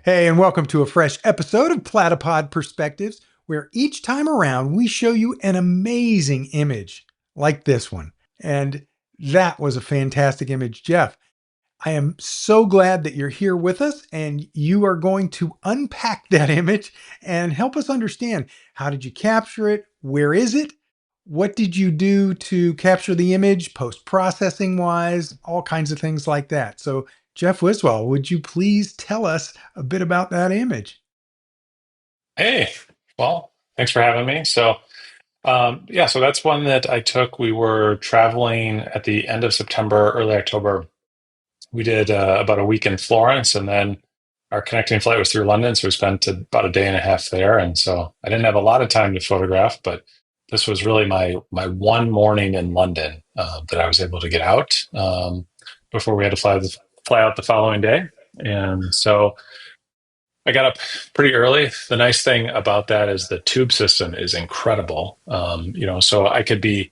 Hey, and welcome to a fresh episode of Platypod Perspectives, where each time around we show you an amazing image like this one. And that was a fantastic image, Jeff. I am so glad that you're here with us and you are going to unpack that image and help us understand how did you capture it? Where is it? What did you do to capture the image, post processing wise, all kinds of things like that. So, Jeff Wiswell, would you please tell us a bit about that image? Hey, well, thanks for having me. So that's one that I took. We were traveling at the end of September, early October. We did about a week in Florence, and then our connecting flight was through London. So we spent about a day and a half there. And so I didn't have a lot of time to photograph, but this was really my one morning in London that I was able to get out before we had to fly out the following day. And so I got up pretty early. The nice thing about that is the tube system is incredible. So I could be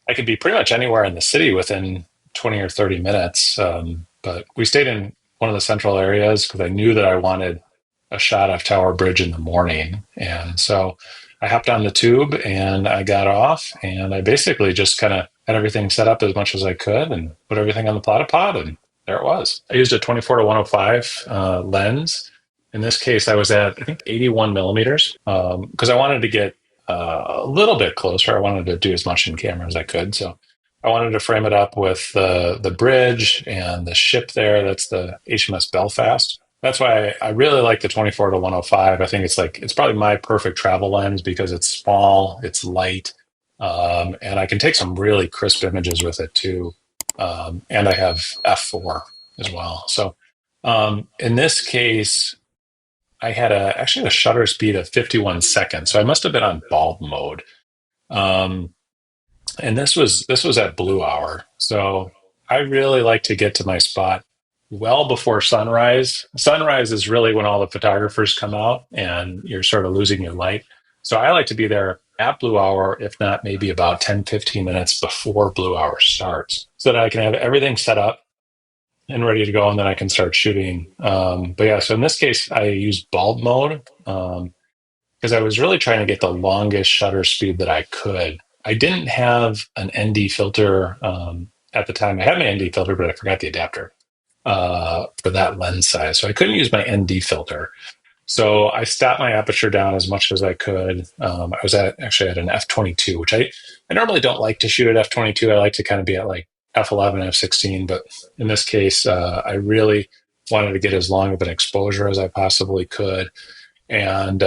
pretty much anywhere in the city within 20 or 30 minutes. But we stayed in one of the central areas because I knew that I wanted a shot of Tower Bridge in the morning. And so I hopped on the tube and I got off and I basically just kind of had everything set up as much as I could and put everything on the platypod and there it was. I used a 24 to 105 lens. In this case, I was at, I think, 81 millimeters because I wanted to get a little bit closer. I wanted to do as much in camera as I could. So I wanted to frame it up with the bridge and the ship there. That's the HMS Belfast. That's why I really like the 24 to 105. I think it's probably my perfect travel lens because it's small, it's light, and I can take some really crisp images with it too. And I have f4 as well. So in this case, I had actually a shutter speed of 51 seconds, so I must have been on bulb mode. Um, and this was at blue hour, so I really like to get to my spot well before sunrise. Sunrise is really when all the photographers come out and you're sort of losing your light. So I like to be there at blue hour, if not maybe about 10, 15 minutes before blue hour starts, so that I can have everything set up and ready to go, and then I can start shooting. But yeah, so in this case, I used bulb mode because I was really trying to get the longest shutter speed that I could. I didn't have an ND filter at the time. I had my ND filter, but I forgot the adapter for that lens size, so I couldn't use my ND filter. So I stopped my aperture down as much as I could. I was actually at an f22, which I normally don't like to shoot at f22. I like to kind of be at like f11, f16, but in this case, I really wanted to get as long of an exposure as I possibly could, and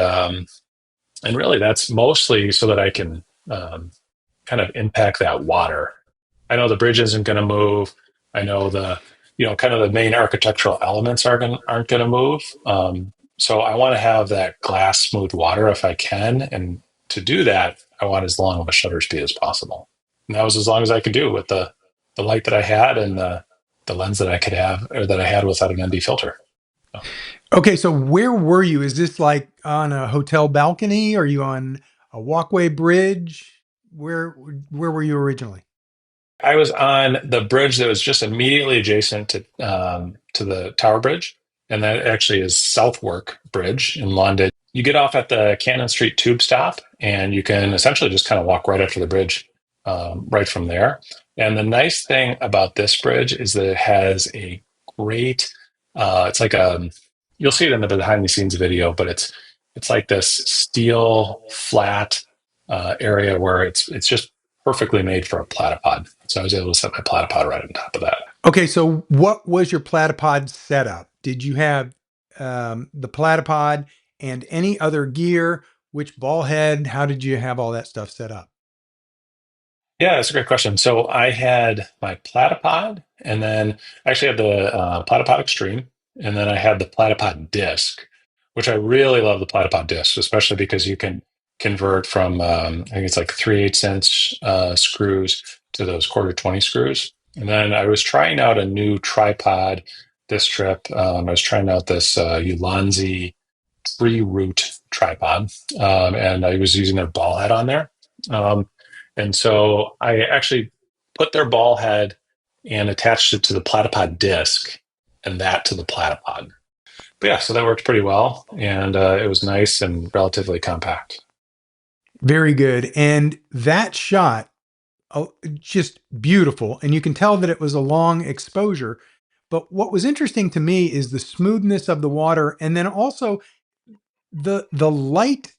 really that's mostly so that I can kind of impact that water. I know the bridge isn't going to move. I know kind of the main architectural elements aren't going to move. So I want to have that glass smooth water if I can. And to do that, I want as long of a shutter speed as possible. And that was as long as I could do with the light that I had and the lens that I could have or that I had without an ND filter. So, Okay, so where were you? Is this like on a hotel balcony? Are you on a walkway bridge? Where were you originally? I was on the bridge that was just immediately adjacent to the Tower Bridge, and that actually is Southwark Bridge in London. You get off at the Cannon Street tube stop, and you can essentially just kind of walk right up to the bridge right from there. And the nice thing about this bridge is that it has a great. It's like you'll see it in the behind the scenes video, but it's like this steel flat area where it's just perfectly made for a platypod. So I was able to set my platypod right on top of that. Okay, so what was your platypod setup? Did you have the platypod and any other gear? Which ball head? How did you have all that stuff set up? Yeah, that's a great question. So I had my platypod, and then I actually had the platypod extreme, and then I had the platypod disc, which I really love the platypod disc, especially because you can convert from I think it's like 3/8 inch screws to those quarter 20 screws. And then I was trying out a new tripod this trip. I was trying out this Ulanzi tree root tripod, and I was using their ball head on there. Um, and so I actually put their ball head and attached it to the platypod disc and that to the platypod. But yeah, so that worked pretty well, and it was nice and relatively compact. Very good. And that shot, just beautiful. And you can tell that it was a long exposure. But what was interesting to me is the smoothness of the water, and then also the light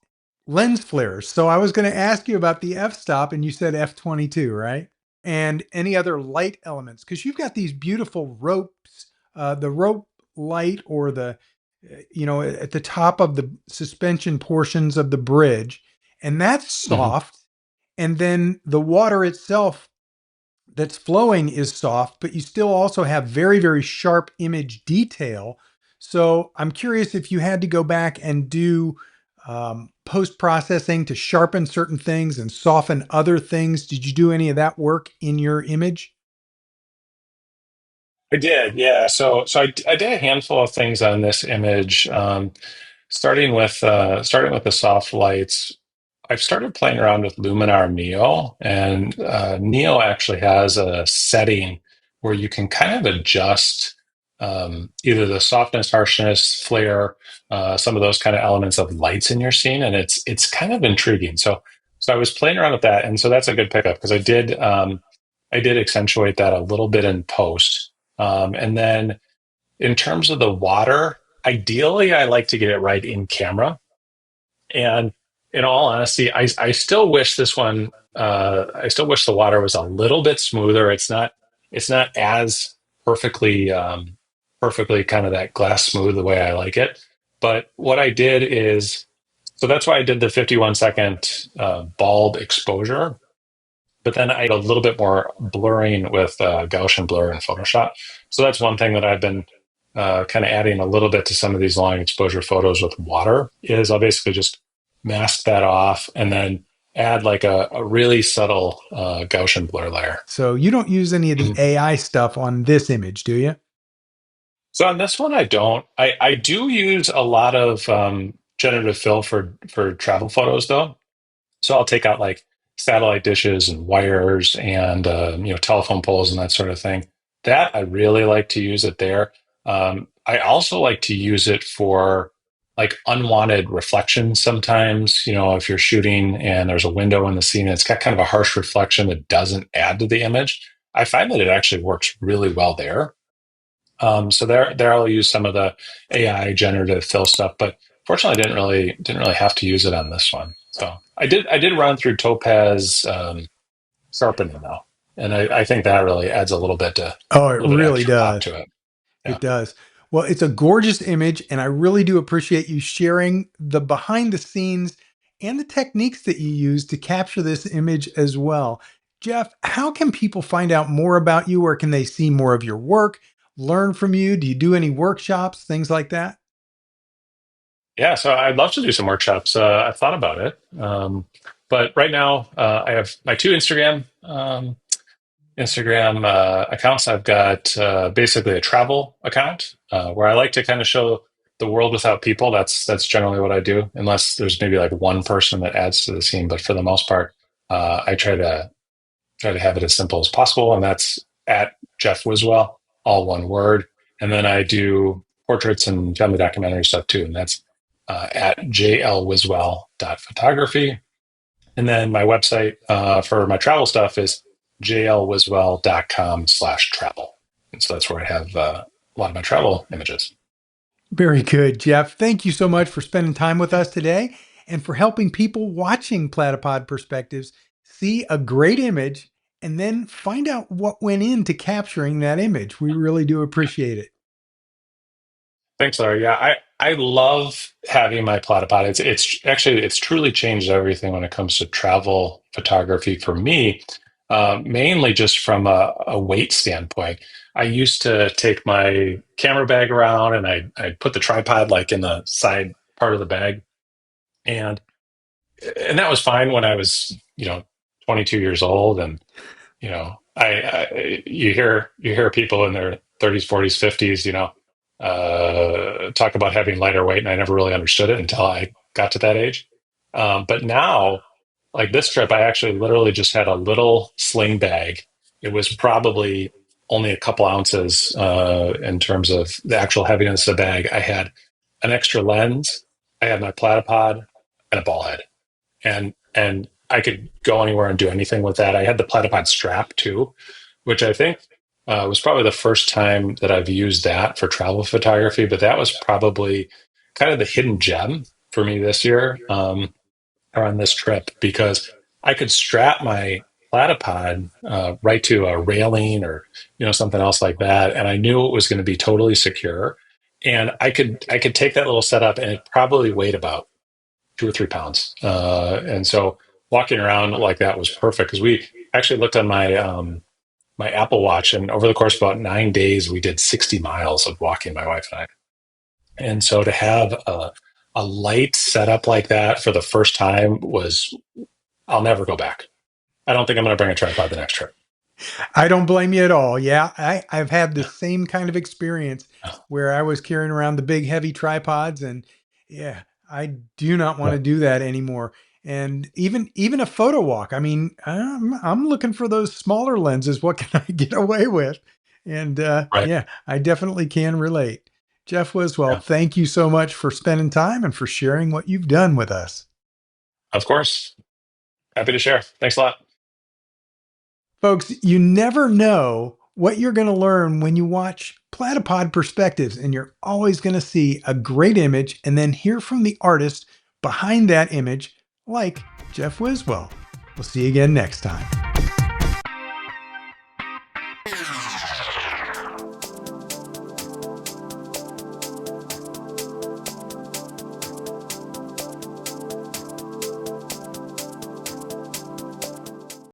lens flares. So I was going to ask you about the f-stop, and you said f/22, right? And any other light elements, because you've got these beautiful ropes, the rope light, or the at the top of the suspension portions of the bridge, and that's Mhm. soft. And then the water itself that's flowing is soft, but you still also have very, very sharp image detail. So I'm curious if you had to go back and do post processing to sharpen certain things and soften other things. Did you do any of that work in your image? I did, yeah. So I did a handful of things on this image. Starting with the soft lights, I've started playing around with Luminar Neo, and Neo actually has a setting where you can kind of adjust either the softness, harshness, flare, some of those kind of elements of lights in your scene, and it's kind of intriguing. So I was playing around with that, and so that's a good pickup because I did accentuate that a little bit in post, and then in terms of the water, ideally I like to get it right in camera. And in all honesty, I still wish this one. I still wish the water was a little bit smoother. It's not as perfectly perfectly kind of that glass smooth the way I like it. But what I did is so that's why I did the 51-second bulb exposure. But then I had a little bit more blurring with Gaussian blur in Photoshop. So that's one thing that I've been kind of adding a little bit to some of these long exposure photos with water is I'll basically just mask that off and then add like a really subtle Gaussian blur layer. So you don't use any of the Mhm. AI stuff on this image, do you? So on this one, I don't. I do use a lot of generative fill for travel photos though. So I'll take out like satellite dishes and wires and telephone poles and that sort of thing. That I really like to use it there. I also like to use it for like unwanted reflections sometimes. You know, if you're shooting and there's a window in the scene, and it's got kind of a harsh reflection that doesn't add to the image. I find that it actually works really well there. So there I'll use some of the AI generative fill stuff, but fortunately, I didn't really have to use it on this one. So I did run through Topaz sharpening though, and I think that really adds a Oh, it little bit really extra pop does. to it. Yeah, It does. Well, it's a gorgeous image, and I really do appreciate you sharing the behind the scenes and the techniques that you use to capture this image as well. Jeff, how can people find out more about you? Where can they see more of your work, learn from you? Do you do any workshops, things like that? yeah. So I'd love to do some workshops. I've thought about it, but right now I have my two Instagram accounts. I've got basically a travel account where I like to kind of show the world without people. That's generally what I do, unless there's maybe like one person that adds to the scene. But for the most part, I try to have it as simple as possible, and that's at Jeff Wiswell, all one word. And then I do portraits and family documentary stuff too, and that's at jlwiswell.photography. And then my website for my travel stuff is jlwiswell.com/travel. And so that's where I have a lot of my travel images. Very good, Jeff. Thank you so much for spending time with us today and for helping people watching Platypod Perspectives see a great image and then find out what went into capturing that image. We really do appreciate it. Thanks, Larry. Yeah, I love having my Platypod. It's actually it's truly changed everything when it comes to travel photography for me. Mainly just from a weight standpoint. I used to take my camera bag around and I'd put the tripod like in the side part of the bag, and and that was fine when I was 22 years old, and you hear people in their 30s, 40s, 50s, talk about having lighter weight, and I never really understood it until I got to that age. But now, like this trip, I actually literally just had a little sling bag. It was probably only a couple ounces in terms of the actual heaviness of the bag. I had an extra lens, I had my platypod and a ball head, and I could go anywhere and do anything with that. I had the platypod strap too, which I think was probably the first time that I've used that for travel photography. But that was probably kind of the hidden gem for me this year, or on this trip, because I could strap my platypod right to a railing or something else like that, and I knew it was going to be totally secure. And I could take that little setup, and it probably weighed about 2 or 3 pounds. And so walking around like that was perfect, because we actually looked on my Apple Watch, and over the course of about 9 days, we did 60 miles of walking, my wife and I. And so to have a light setup like that for the first time was, I'll never go back. I don't think I'm going to bring a tripod the next trip. I don't blame you at all. Yeah, I've had the same kind of experience where I was carrying around the big heavy tripods, and yeah, I do not want Yeah. to do that anymore. And even a photo walk. I mean, I'm looking for those smaller lenses. What can I get away with? And Right. yeah, I definitely can relate. Jeff Wiswell, Yeah. thank you so much for spending time and for sharing what you've done with us. Of course. Happy to share. Thanks a lot. Folks, you never know what you're going to learn when you watch Platypod Perspectives, and you're always going to see a great image and then hear from the artist behind that image, like Jeff Wiswell. We'll see you again next time.